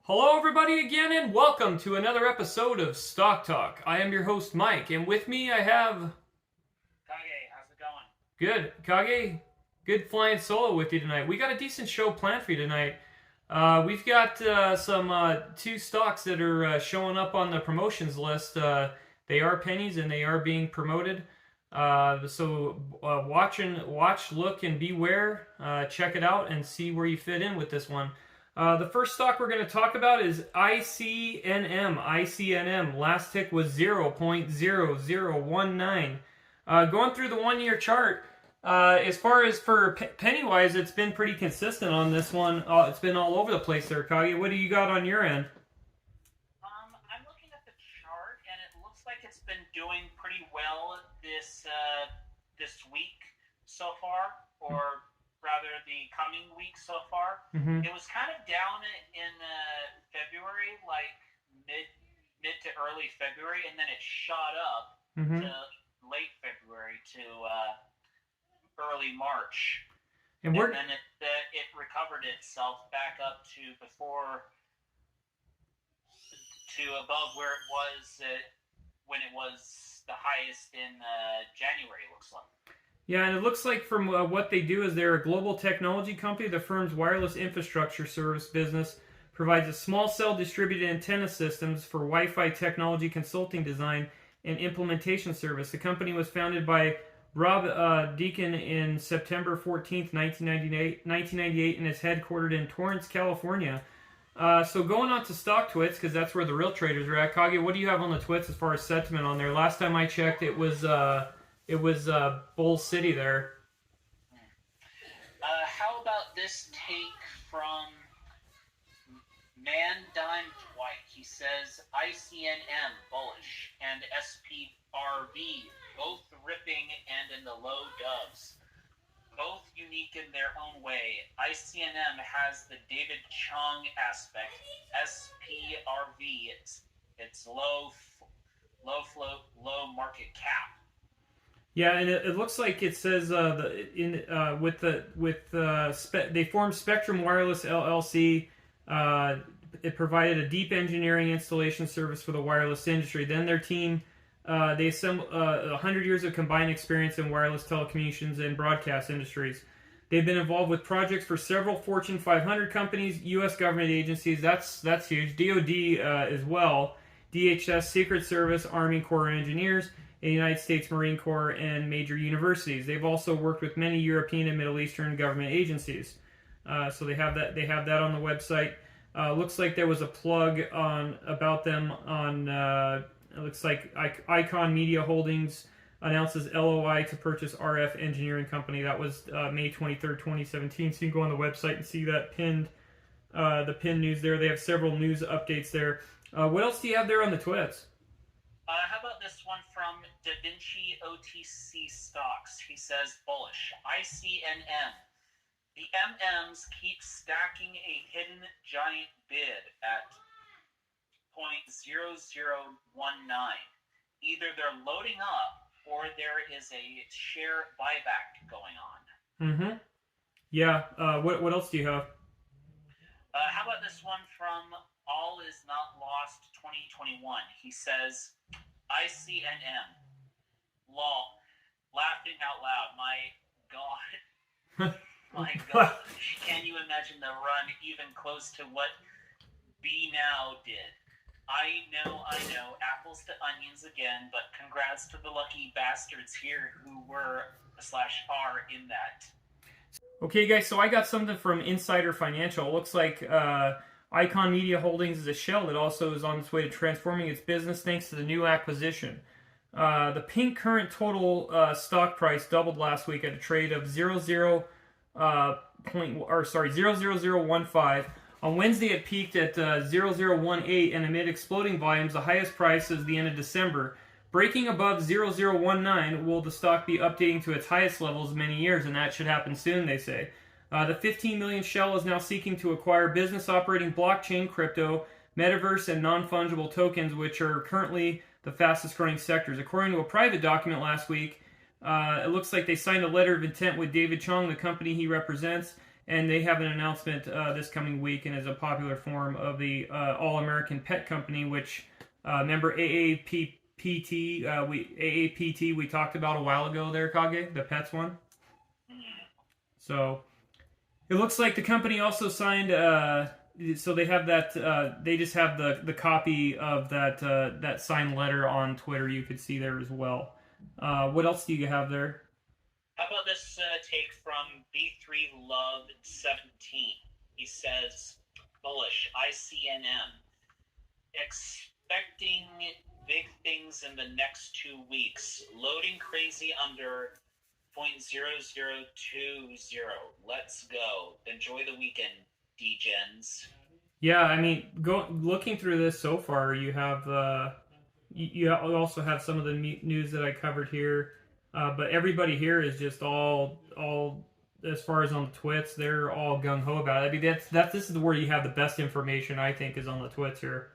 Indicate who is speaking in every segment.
Speaker 1: Hello everybody again and welcome to another episode of Stock Talk. I am your host Mike and with me I have...
Speaker 2: Kage, how's it going?
Speaker 1: Good. Kage, good flying solo with you tonight. We got a decent show planned for you tonight. We've got some two stocks that are showing up on the promotions list. They are pennies and they are being promoted. So watch, look, and beware. Check it out and see where you fit in with this one. The first stock we're going to talk about is ICNM. ICNM. Last tick was 0.0019. Going through the 1 year chart, as far as for penny-wise, it's been pretty consistent on this one. It's been all over the place there, Kage. What do you got on your end?
Speaker 2: I'm looking at the chart, and it looks like it's been doing pretty well this week so far, or rather the coming week so far.
Speaker 1: Mm-hmm.
Speaker 2: It was kind of down in February, like mid to early February, and then it shot up
Speaker 1: Mm-hmm.
Speaker 2: to late February to early March.
Speaker 1: And
Speaker 2: then it recovered itself back up to above where it was when it was the highest in January, it looks like.
Speaker 1: Yeah, and it looks like from what they do is they're a global technology company. The firm's wireless infrastructure service business provides a small cell distributed antenna systems for Wi-Fi technology consulting design and implementation service. The company was founded by Rob Deacon in September 14th, 1998, and is headquartered in Torrance, California. So going on to stock twits, because that's where the real traders are at. Kage, what do you have on the twits as far as sentiment on there? Last time I checked, it was Bull City there.
Speaker 2: How about this take from Mandime Dwight? He says ICNM bullish and SPRV both ripping and in the low doves. Both unique in their own way. ICNM has the David Chung aspect. SPRV, it's low float, low market cap.
Speaker 1: Yeah, and it looks like it says they formed Spectrum Wireless LLC. It provided a deep engineering installation service for the wireless industry. Then their team they assembled 100 years of combined experience in wireless telecommunications and broadcast industries. They've been involved with projects for several Fortune 500 companies, U.S. government agencies. That's huge. DoD as well. DHS, Secret Service, Army Corps of Engineers, and United States Marine Corps, and major universities. They've also worked with many European and Middle Eastern government agencies. So they have that. They have that on the website. Looks like there was a plug about them on. It looks like Icon Media Holdings announces LOI to purchase RF Engineering Company. That was May 23rd, 2017. So you can go on the website and see that pinned news there. They have several news updates there. What else do you have there on the twits?
Speaker 2: How about this one from Da Vinci OTC Stocks? He says bullish. ICNM. The MMs keep stacking a hidden giant bid at 0.0019. Either they're loading up or there is a share buyback going on.
Speaker 1: Mm-hmm. Yeah. What else do you have?
Speaker 2: How about this one from All Is Not Lost 2021? He says, ICNM. Lol. Laughing out loud. My God. My gosh. Can you imagine the run even close to what B Now did? I know. Apples to onions again, but congrats to the lucky bastards here who were /are in that.
Speaker 1: Okay, guys, so I got something from Insider Financial. It looks like Icon Media Holdings is a shell that also is on its way to transforming its business thanks to the new acquisition. The pink current total stock price doubled last week at a trade of 0.0015. On Wednesday, it peaked at 0.0018, and amid exploding volumes, the highest price is the end of December. Breaking above 0.0019, will the stock be updating to its highest levels in many years, and that should happen soon, they say. The 15 million shell is now seeking to acquire business operating blockchain, crypto, metaverse, and non-fungible tokens, which are currently the fastest growing sectors. According to a private document last week, it looks like they signed a letter of intent with David Chung, the company he represents, and they have an announcement this coming week, and is a popular form of the All-American Pet Company, which remember AAPT we talked about a while ago there, Kage, the pets one. So it looks like the company also signed. So they have that. They just have the copy of that signed letter on Twitter. You could see there as well. What else do you have there?
Speaker 2: How about this take from B3 Love 17? He says, bullish, ICNM. Expecting big things in the next 2 weeks. Loading crazy under 0.0020. Let's go. Enjoy the weekend, D-Gens.
Speaker 1: Yeah, I mean, looking through this so far, you have you also have some of the news that I covered here, but everybody here is just all as far as on the twits, they're all gung ho about it. I mean, this is where you have the best information, I think, is on the twits here,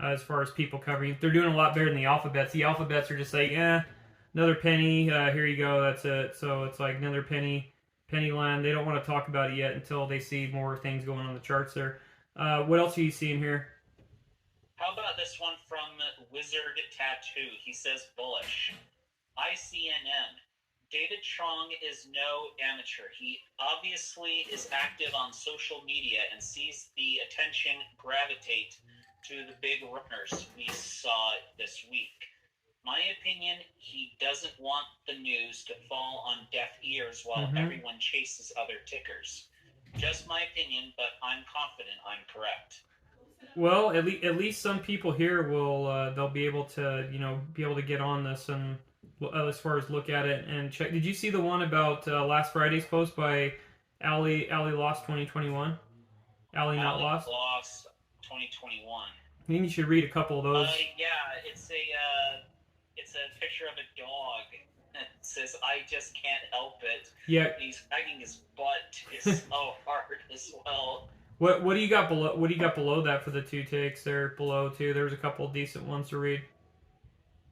Speaker 1: as far as people covering. They're doing a lot better than the alphabets. The alphabets are just like, another penny, here you go, that's it. So it's like another penny land. They don't want to talk about it yet until they see more things going on the charts there. What else are you seeing here?
Speaker 2: How about this one from Wizard Tattoo? He says bullish. ICNM. David Trong is no amateur. He obviously is active on social media and sees the attention gravitate to the big runners we saw this week. My opinion, he doesn't want the news to fall on deaf ears while everyone chases other tickers. Just my opinion, but I'm confident I'm correct.
Speaker 1: Well, at least some people here will they'll be able to get on this and as far as look at it and check. Did you see the one about last Friday's post by Ali Lost 2021? Ali Not Lost.
Speaker 2: Lost 2021.
Speaker 1: I think you should read a couple of those.
Speaker 2: Yeah, it's a picture of a dog. It says, "I just can't help it."
Speaker 1: Yeah.
Speaker 2: He's dragging his butt is so hard as well.
Speaker 1: What do you got below? What do you got below that for the two takes there below too? There's a couple decent ones to read.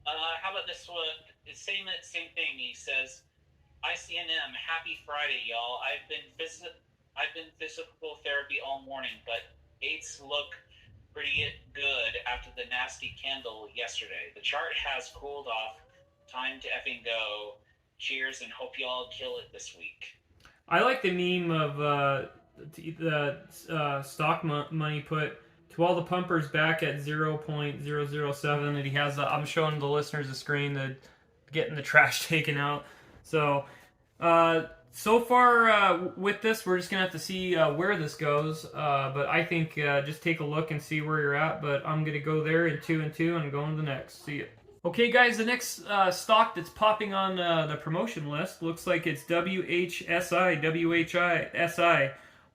Speaker 2: How about this one? Same thing. He says, "ICNM, happy Friday, y'all. I've been physical therapy all morning, but eights look pretty good after the nasty candle yesterday. The chart has cooled off. Time to effing go. Cheers, and hope y'all kill it this week."
Speaker 1: I like the meme of the stock money put to all the pumpers back at 0.007, and he has I'm showing the listeners the screen that getting the trash taken out. So so far with this, we're just gonna have to see where this goes. But I think just take a look and see where you're at. But I'm gonna go there in 2 and 2 and go on to the next. See ya. Okay, guys, the next stock that's popping on the promotion list looks like it's WHSI,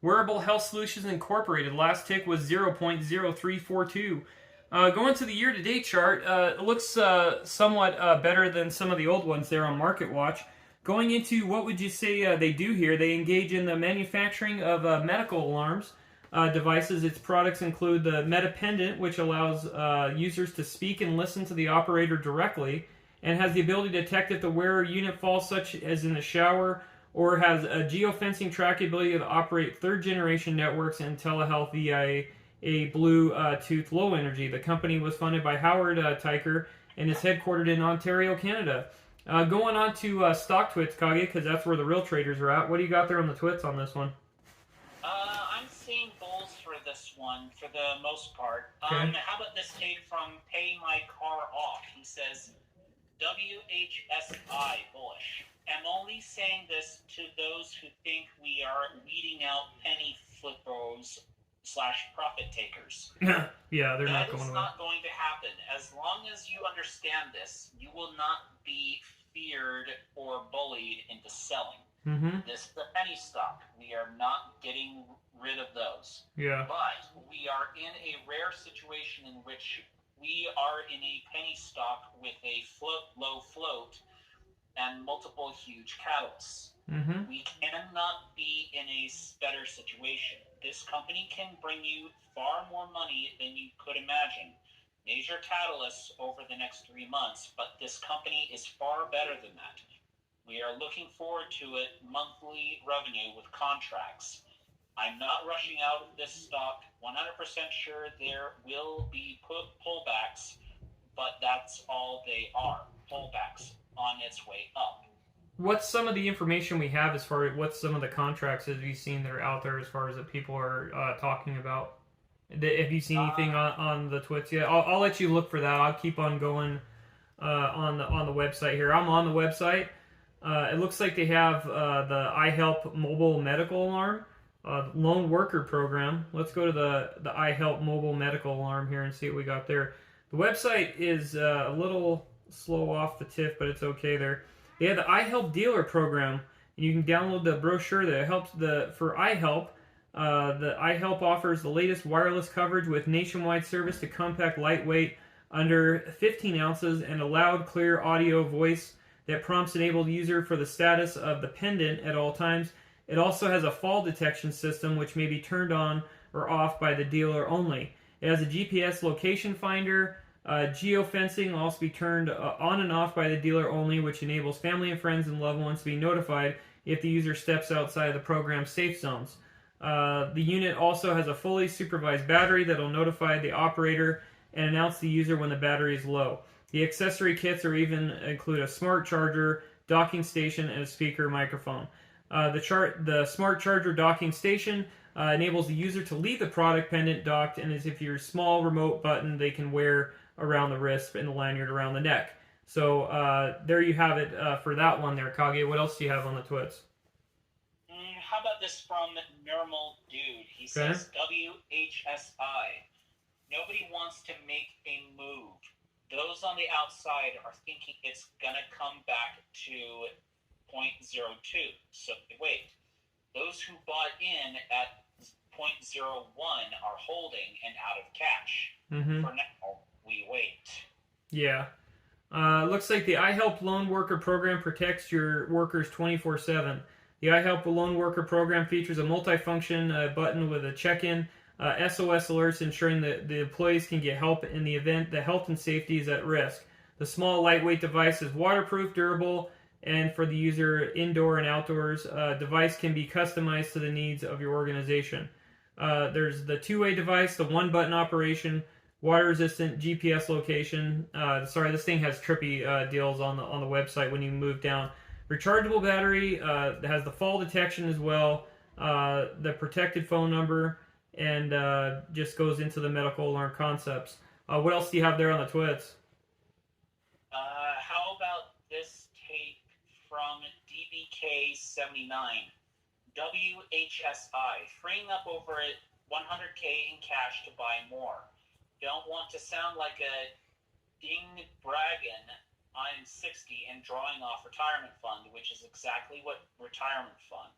Speaker 1: Wearable Health Solutions Incorporated. Last tick was 0.0342. Going to the year-to-date chart, it looks somewhat better than some of the old ones there on MarketWatch. Going into what would you say they do here? They engage in the manufacturing of medical alarms devices. Its products include the MetaPendant, which allows users to speak and listen to the operator directly, and has the ability to detect if the wearer unit falls, such as in the shower, or has a geofencing trackability to operate third-generation networks and telehealth via a Bluetooth low energy. The company was funded by Howard Tyker and is headquartered in Ontario, Canada. Going on to stock twits, Kage, because that's where the real traders are at. What do you got there on the twits on this one?
Speaker 2: I'm seeing bulls for this one for the most part.
Speaker 1: Okay.
Speaker 2: How about this take from Pay My Car Off? He says, WHSI bullish. I'm only saying this to those who think we are weeding out penny flippers / profit takers.
Speaker 1: Yeah, they're not going away.
Speaker 2: That is not going to happen. As long as you understand this, you will not be feared or bullied into selling. This is a penny stock. We are not getting rid of those.
Speaker 1: Yeah.
Speaker 2: But we are in a rare situation in which we are in a penny stock with a low float and multiple huge catalysts. We cannot be in a better situation. This company can bring you far more money than you could imagine. Major catalysts over the next 3 months, but this company is far better than that. We are looking forward to it monthly revenue with contracts. I'm not rushing out of this stock. 100% sure there will be pullbacks, but that's all they are, pullbacks on its way up.
Speaker 1: What's some of the information we have as far as what's some of the contracts have you seen that are out there as far as that people are talking about? Have you seen anything on the twits yet? I'll let you look for that. I'll keep on going on the website here. I'm on the website. It looks like they have the iHelp mobile medical alarm, lone worker program. Let's go to the iHelp mobile medical alarm here and see what we got there. The website is a little slow off the tiff, but it's okay there. They have the iHelp dealer program, and you can download the brochure that helps for iHelp. The iHelp offers the latest wireless coverage with nationwide service to compact, lightweight, under 15 ounces, and a loud, clear audio voice that prompts enabled user for the status of the pendant at all times. It also has a fall detection system which may be turned on or off by the dealer only. It has a GPS location finder. Geofencing will also be turned on and off by the dealer only, which enables family and friends and loved ones to be notified if the user steps outside of the program's safe zones. The unit also has a fully supervised battery that will notify the operator and announce the user when the battery is low. The accessory kits are even include a smart charger, docking station, and a speaker microphone. The smart charger docking station enables the user to leave the product pendant docked, and as if your small remote button they can wear around the wrist and the lanyard around the neck. So there you have it for that one there, Kage. What else do you have on the twits?
Speaker 2: How about this from Normal Dude? He says, WHSI. Nobody wants to make a move. Those on the outside are thinking it's going to come back to 0.02. So wait. Those who bought in at 0.01 are holding and out of cash.
Speaker 1: Mm-hmm.
Speaker 2: For now, we wait.
Speaker 1: Yeah. Looks like the iHelp Loan Worker Program protects your workers 24/7. The iHelp Loan Worker Program features a multifunction button with a check-in, SOS alerts ensuring that the employees can get help in the event that health and safety is at risk. The small, lightweight device is waterproof, durable, and for the user indoor and outdoors. Device can be customized to the needs of your organization. There's the two-way device, the one-button operation, water-resistant GPS location. Sorry, this thing has trippy deals on the website when you move down. Rechargeable battery, has the fall detection as well, the protected phone number, and just goes into the medical alarm concepts. What else do you have there on the twits?
Speaker 2: How about this take from DBK79? WHSI, freeing up over $100K in cash to buy more. Don't want to sound like a ding bragging. I'm 60 and drawing off retirement fund, which is exactly what retirement fund.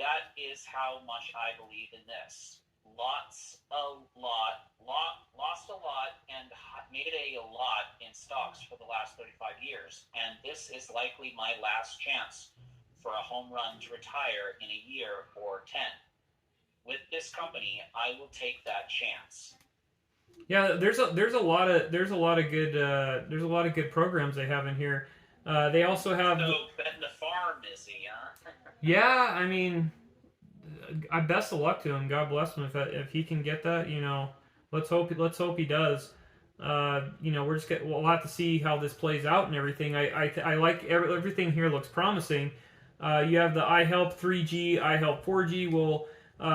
Speaker 2: That is how much I believe in this. Lost a lot, and made a lot in stocks for the last 35 years. And this is likely my last chance for a home run to retire in a year or 10. With this company, I will take that chance.
Speaker 1: Yeah, there's a lot of good programs they have in here. They also have.
Speaker 2: So betting the farm, is he? Huh?
Speaker 1: Yeah, I mean, I best of luck to him. God bless him if he can get that. You know, let's hope he does. You know, we'll have to see how this plays out and everything. I like everything here looks promising. You have the iHelp 3G, iHelp 4G will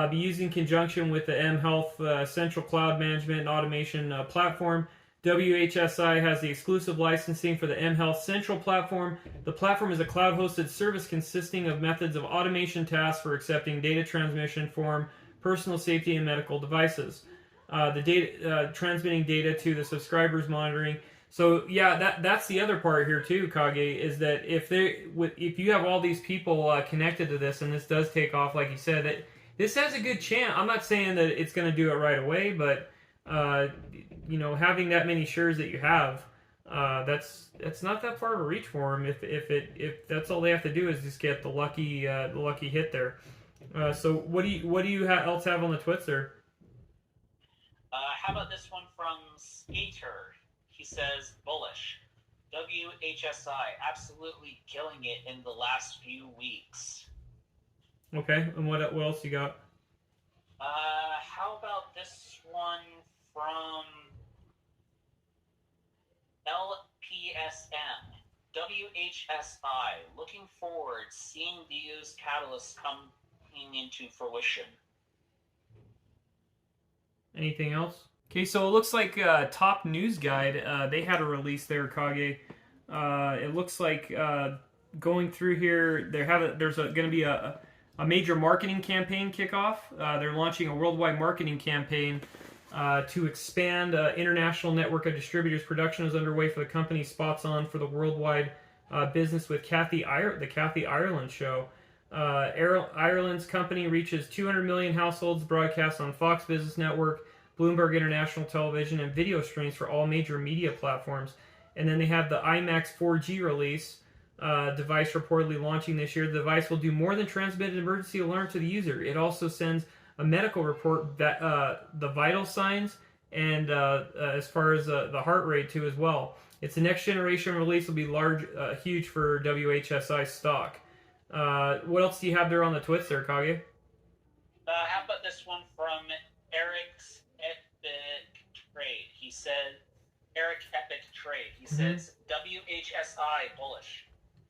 Speaker 1: be used in conjunction with the mHealth Central Cloud Management and Automation platform. WHSI has the exclusive licensing for the mHealth Central platform. The platform is a cloud-hosted service consisting of methods of automation tasks for accepting data transmission from personal safety and medical devices. The data transmitting data to the subscribers monitoring. So yeah, that's the other part here too, Kage, is that if you have all these people connected to this and this does take off, like you said, that this has a good chance. I'm not saying that it's going to do it right away, but you know, having that many shares that you have, that's not that far of a reach for them. If that's all they have to do is just get the lucky hit there. So what do you else have on the twits there?
Speaker 2: How about this one from Skater? He says bullish. WHSI absolutely killing it in the last few weeks.
Speaker 1: Okay, and what else you got?
Speaker 2: How about this one from LPSM? WHSI, looking forward, seeing these catalysts coming into fruition.
Speaker 1: Anything else? Okay, so it looks like Top News Guide, they had a release there, Kage. It looks like going through here, there's going to be a major marketing campaign kickoff. They're launching a worldwide marketing campaign to expand international network of distributors. Production is underway for the company Spots On for the worldwide business with the Kathy Ireland Show. Ireland's company reaches 200 million households, broadcasts on Fox Business Network, Bloomberg International Television, and video streams for all major media platforms. And then they have the IMAX 4G release device reportedly launching this year. The device will do more than transmit an emergency alert to the user. It also sends a medical report, that the vital signs, and as far as the heart rate too as well. It's the next generation release, will be huge for WHSI stock. What else do you have there on the twits there, Kage?
Speaker 2: How about this one from Eric's Epic Trade? He said, says, WHSI bullish.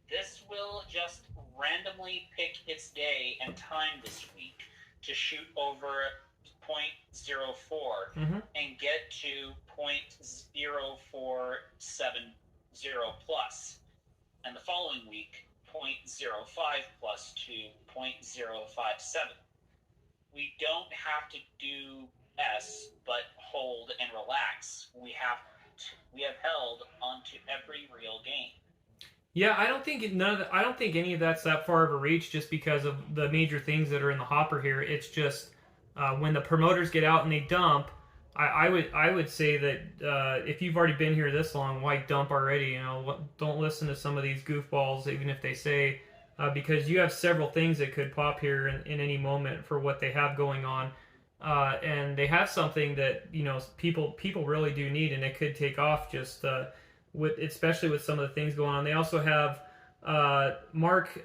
Speaker 2: This will just randomly pick its day and time this week to shoot over 0.04 and get to 0.0470 plus. And the following week, 0.05 plus to 0.057. We don't have to do S, but hold and relax. We have held onto every real game.
Speaker 1: Yeah, I don't think any of that's that far of a reach, just because of the major things that are in the hopper here. It's just when the promoters get out and they dump. I would say that if you've already been here this long, why dump already? You know, don't listen to some of these goofballs, even if they say, because you have several things that could pop here in any moment for what they have going on, and they have something that people really do need, and it could take off just especially with some of the things going on. They also have Mark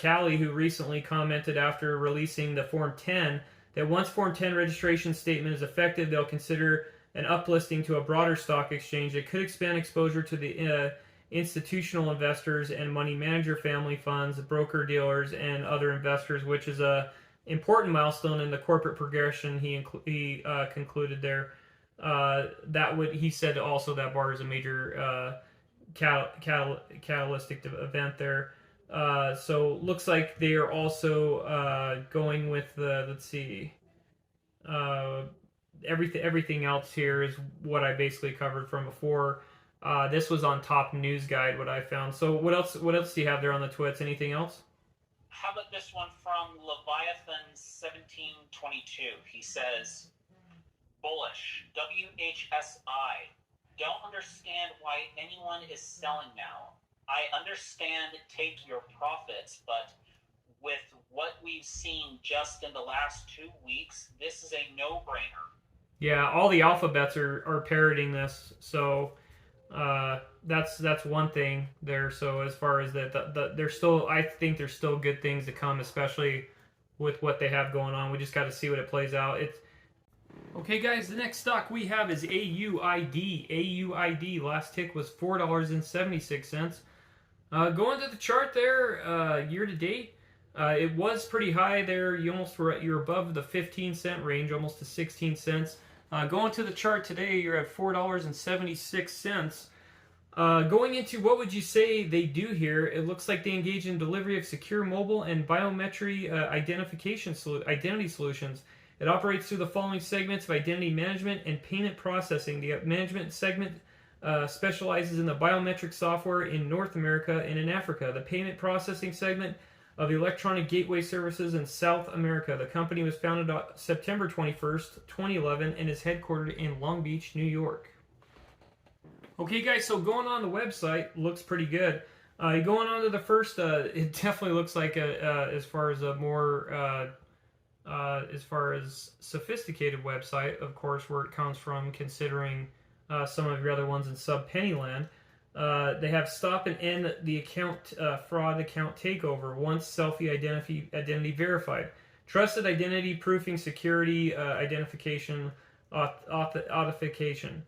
Speaker 1: Callie, who recently commented after releasing the Form 10 that once Form 10 registration statement is effective, they'll consider an uplisting to a broader stock exchange that could expand exposure to the institutional investors and money manager family funds, broker dealers, and other investors, which is a important milestone in the corporate progression. He concluded there. He said also that bar is a major catalytic event there. So looks like they are also going with everything else here is what I basically covered from before. This was on Top News Guide, what I found. So what else do you have there on the twits? Anything else?
Speaker 2: How about this one from Leviathan1722? He says, bullish, WHSI. Don't understand why anyone is selling now. I understand take your profits, but with what we've seen just in the last 2 weeks, this is a no-brainer.
Speaker 1: Yeah, all the alphabets are parroting this, so that's one thing there. So as far as that, there's still, I think there's still good things to come, especially with what they have going on. We just got to see what it plays out. Okay, guys, the next stock we have is AUID. AUID, last tick was $4.76. Going to the chart there, year to date, it was pretty high there. You're above the 15-cent range, almost to 16 cents. Going to the chart today, you're at $4.76. Going into what would you say they do here? It looks like they engage in delivery of secure mobile and biometric identity solutions. It operates through the following segments of identity management and payment processing. The management segment specializes in the biometric software in North America and in Africa. The payment processing segment of the electronic gateway services in South America. The company was founded on September 21st, 2011, and is headquartered in Long Beach, New York. Okay, guys, so going on the website looks pretty good. Going on to the first, it definitely looks like as far as a more as far as sophisticated website, of course, where it comes from, considering some of your other ones in sub-penny land. They have stop and end the account fraud account takeover once selfie identity verified. Trusted identity proofing, security, identification, authentication.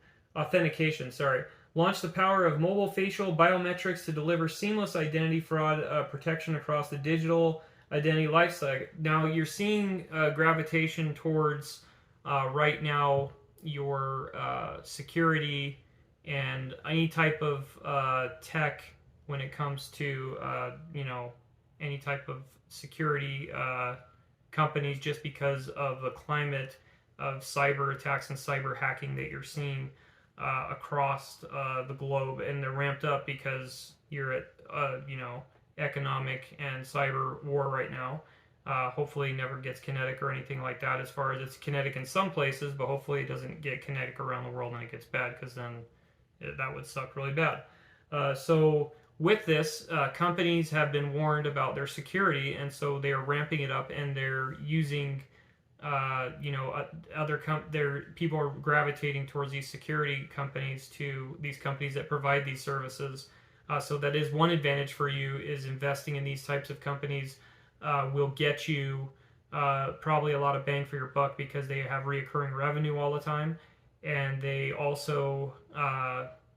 Speaker 1: Sorry. Launch the power of mobile facial biometrics to deliver seamless identity fraud protection across the digital identity lifecycle. Now you're seeing gravitation towards right now your security and any type of tech when it comes to any type of security companies, just because of the climate of cyber attacks and cyber hacking that you're seeing across the globe, and they're ramped up because you're at economic and cyber war right now. Hopefully it never gets kinetic or anything like that, as far as it's kinetic in some places, but hopefully it doesn't get kinetic around the world and it gets bad, because then that would suck really bad. So with this, companies have been warned about their security, and so they are ramping it up, and they're using people are gravitating towards these security companies, to these companies that provide these services. So that is one advantage for you, is investing in these types of companies will get you probably a lot of bang for your buck, because they have reoccurring revenue all the time, and they also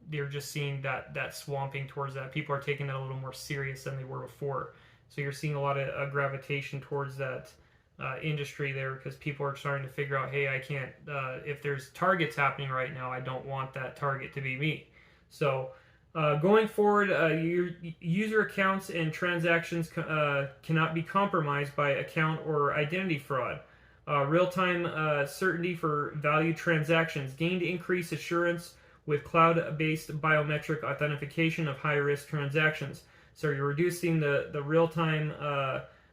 Speaker 1: they're just seeing that swamping towards that. People are taking that a little more serious than they were before. So you're seeing a lot of gravitation towards that industry there, because people are starting to figure out, hey, I can't, if there's targets happening right now, I don't want that target to be me. So going forward, your user accounts and transactions cannot be compromised by account or identity fraud. Real-time certainty for value transactions. Gained increased assurance with cloud-based biometric authentication of high-risk transactions. So you're reducing the real-time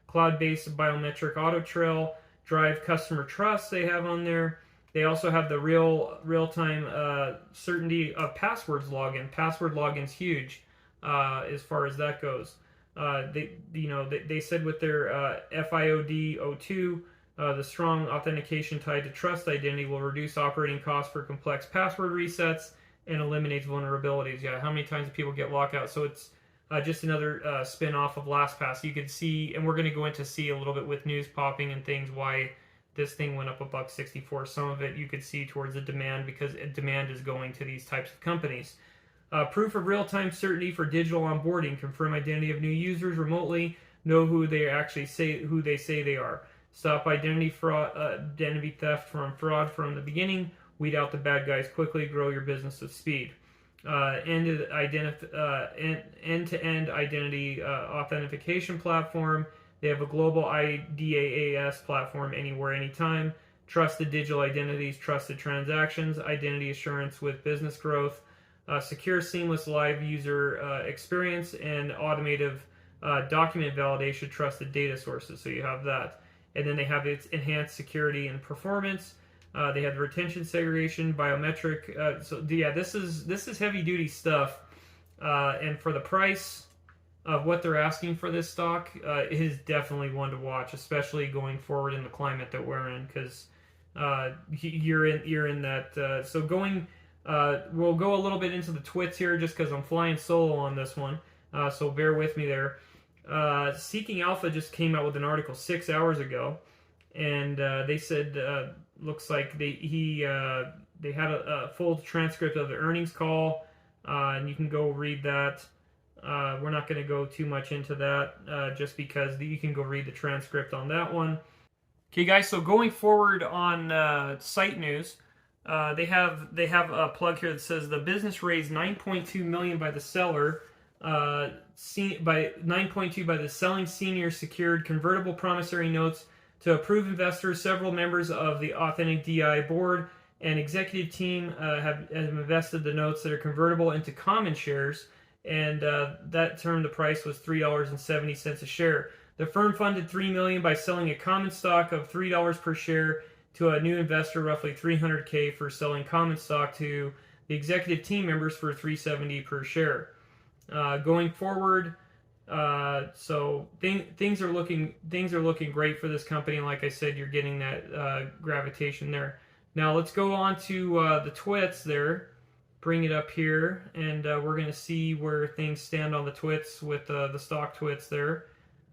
Speaker 1: cloud-based biometric auto trail, drive customer trust they have on there. They also have the real-time certainty of passwords login. Password login's huge as far as that goes. They said with their FIOD 02, the strong authentication tied to trust identity will reduce operating costs for complex password resets and eliminates vulnerabilities. Yeah, how many times do people get lockout? So it's just another spin-off of LastPass. You can see, and we're going to go into see a little bit with news popping and things, why this thing went up $1.64. Some of it you could see towards the demand, because demand is going to these types of companies. Proof of real-time certainty for digital onboarding. Confirm identity of new users remotely. Know who they actually say they are. Stop identity theft from fraud from the beginning. Weed out the bad guys quickly. Grow your business with speed. End-to-end identity authentication platform. They have a global IDAAS platform, anywhere, anytime. Trusted digital identities, trusted transactions, identity assurance with business growth, secure, seamless live user experience, and automated document validation, trusted data sources. So you have that. And then they have its enhanced security and performance. They have retention segregation, biometric. So yeah, this is heavy duty stuff. And for the price of what they're asking for this stock, it is definitely one to watch, especially going forward in the climate that we're in, because you're in that. So we'll go a little bit into the twits here, just because I'm flying solo on this one. So bear with me there. Seeking Alpha just came out with an article 6 hours ago, and they said looks like they had a full transcript of the earnings call, and you can go read that. We're not going to go too much into that, just because you can go read the transcript on that one. Okay, guys. So going forward on site news, they have a plug here that says the business raised $9.2 million by the seller. By 9.2 by the selling senior secured convertible promissory notes to approved investors. Several members of the Authentic DI board and executive team have invested the notes that are convertible into common shares, and that term the price was $3.70 a share. The firm funded $3 million by selling a common stock of $3 per share to a new investor, roughly $300K for selling common stock to the executive team members for $3.70 per share. Going forward, so things are looking great for this company. And like I said, you're getting that gravitation there. Now let's go on to the twits there. Bring it up here, and we're going to see where things stand on the twits with the stock twits there.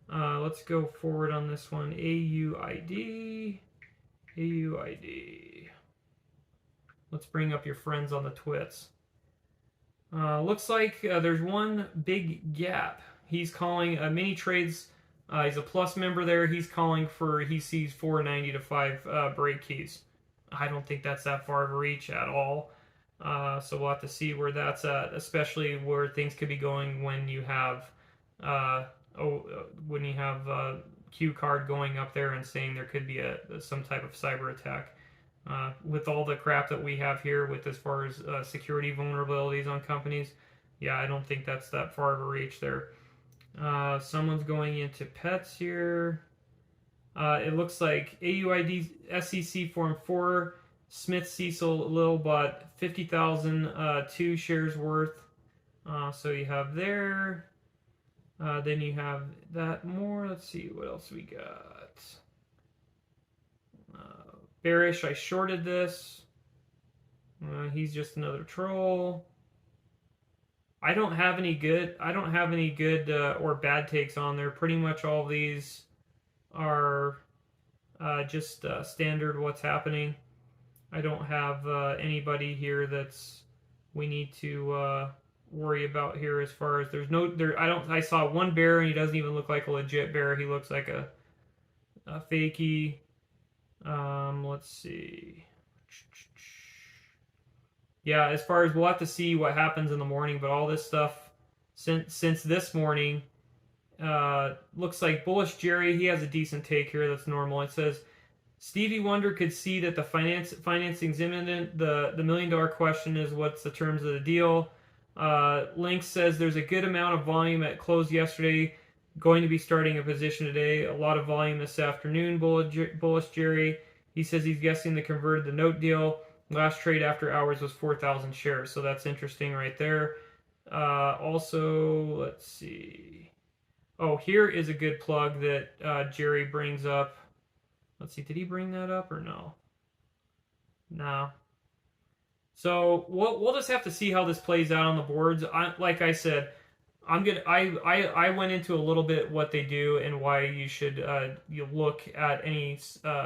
Speaker 1: Let's go forward on this one. AUID. AUID. Let's bring up your friends on the twits. Looks like there's one big gap. He's calling mini trades. He's a plus member there. He's calling for, he sees 490 to 5 break keys. I don't think that's that far of a reach at all. So we'll have to see where that's at, especially where things could be going when you have Q card going up there and saying there could be some type of cyber attack. With all the crap that we have here with as far as security vulnerabilities on companies, yeah, I don't think that's that far of a reach there. Someone's going into pets here. It looks like AUID SEC Form 4, Smith Cecil Lil bought 50,000 2 shares worth. So you have there. Then you have that more. Let's see what else we got. Bearish, I shorted this. He's just another troll. I don't have any good or bad takes on there. Pretty much all of these are just standard what's happening. I don't have anybody here that's we need to worry about here as far as I saw one bear and he doesn't even look like a legit bear. He looks like a fakey. Let's see. Yeah, as far as we'll have to see what happens in the morning, but all this stuff since this morning looks like Bullish Jerry. He has a decent take here. That's normal. It says Stevie Wonder could see that the financing's imminent. The $1 million question is what's the terms of the deal. Link says there's a good amount of volume at close yesterday. Going to be starting a position today. A lot of volume this afternoon. Bullish Jerry. He says he's guessing they converted the note deal. Last trade after hours was 4,000 shares. So that's interesting right there. Also, let's see. Oh, here is a good plug that Jerry brings up. Let's see. Did he bring that up or no? No. So we'll just have to see how this plays out on the boards. Like I said, I went into a little bit what they do and why you should you look at any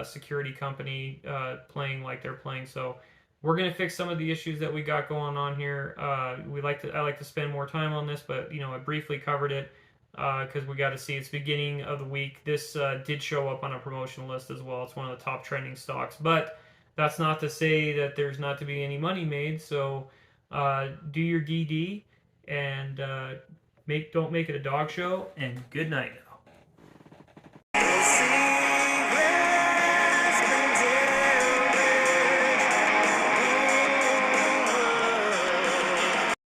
Speaker 1: security company playing like they're playing. So we're gonna fix some of the issues that we got going on here. I like to spend more time on this, but I briefly covered it because we got to see it's beginning of the week. This did show up on a promotional list as well. It's one of the top trending stocks, but that's not to say that there's not to be any money made. So do your DD and don't make it a dog show, and good night.